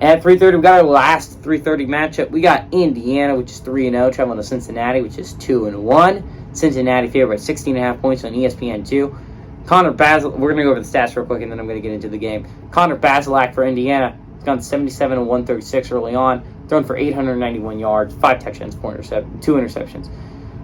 At 3:30, we got our last 3:30 matchup. We got Indiana, which is 3-0, traveling to Cincinnati, which is 2-1. Cincinnati favored by 16.5 points on ESPN2. Connor Basil, we're going to go over the stats real quick, and then I'm going to get into the game. Connor Basilak for Indiana, he's gone 77 and 136 early on, thrown for 891 yards, 5 touchdowns, 2 interceptions.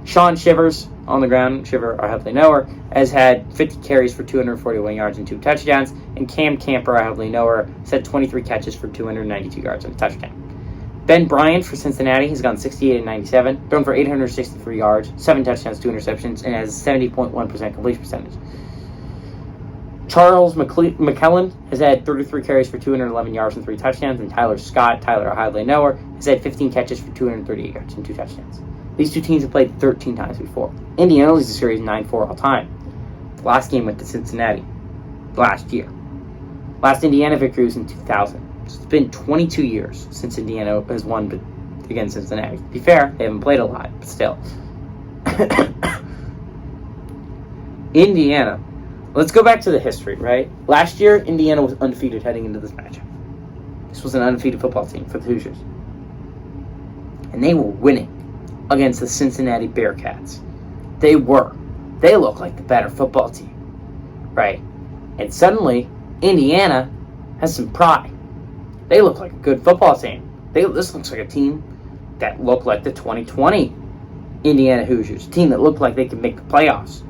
Sean Shivers on the ground, Shiver, I hope they know her, has had 50 carries for 241 yards and 2 touchdowns. And Cam Camper, I hope they know her, has had 23 catches for 292 yards and a touchdown. Ben Bryant for Cincinnati, he's gone 68 and 97, thrown for 863 yards, 7 touchdowns, 2 interceptions, and has 70.1% completion percentage. Charles McKellen has had 33 carries for 211 yards and 3 touchdowns, and Tyler Scott, Tyler Hidley Knower, has had 15 catches for 238 yards and 2 touchdowns. These two teams have played 13 times before. Indiana leads the series 9-4 all time. The last game went to Cincinnati last year. Last Indiana victory was in 2000. So it's been 22 years since Indiana has won against Cincinnati. To be fair, they haven't played a lot, but still. Indiana. Let's go back to the history, right? Last year, Indiana was undefeated heading into this matchup. This was an undefeated football team for the Hoosiers. And they were winning against the Cincinnati Bearcats. They were. They look like the better football team, right? And suddenly, Indiana has some pride. They look like a good football team. This looks like a team that looked like the 2020 Indiana Hoosiers, a team that looked like they could make the playoffs.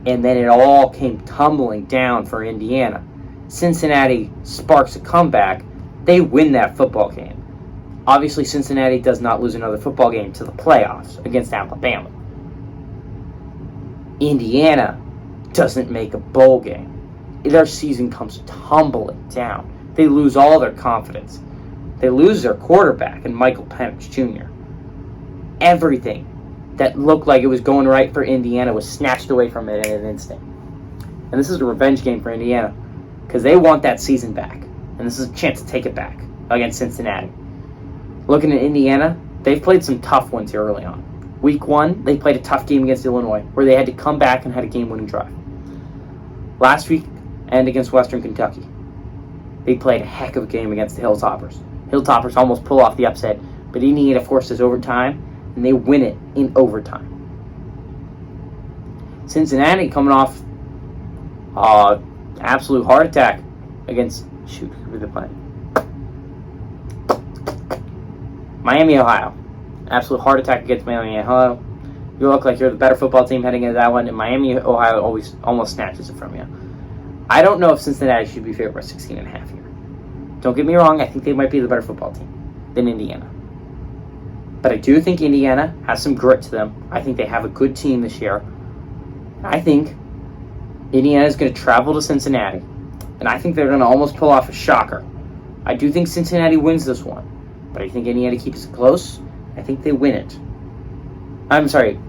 And then it all came tumbling down for Indiana. Cincinnati sparks a comeback. They win that football game. Obviously, Cincinnati does not lose another football game to the playoffs against Alabama. Indiana doesn't make a bowl game. Their season comes tumbling down. They lose all their confidence. They lose their quarterback in Michael Penix Jr. Everything that looked like it was going right for Indiana was snatched away from it in an instant. And this is a revenge game for Indiana because they want that season back. And this is a chance to take it back against Cincinnati. Looking at Indiana, they've played some tough ones here early on. Week 1, they played a tough game against Illinois where they had to come back and had a game-winning drive. Last week, and against Western Kentucky, they played a heck of a game against the Hilltoppers. Hilltoppers almost pull off the upset, but Indiana forces overtime, and they win it in overtime. Cincinnati coming off absolute heart attack against, who were they playing? Miami, Ohio. Absolute heart attack against Miami, Ohio. You look like you're the better football team heading into that one, and Miami, Ohio almost snatches it from you. I don't know if Cincinnati should be favored by 16.5 here. Don't get me wrong, I think they might be the better football team than Indiana. But I do think Indiana has some grit to them. I think they have a good team this year. I think Indiana is going to travel to Cincinnati, and I think they're going to almost pull off a shocker. I do think Cincinnati wins this one, but I think Indiana keeps it close. I think they win it. I'm sorry.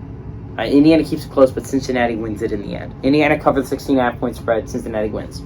Indiana keeps it close, but Cincinnati wins it in the end. Indiana covers 16.5 point spread. Cincinnati wins.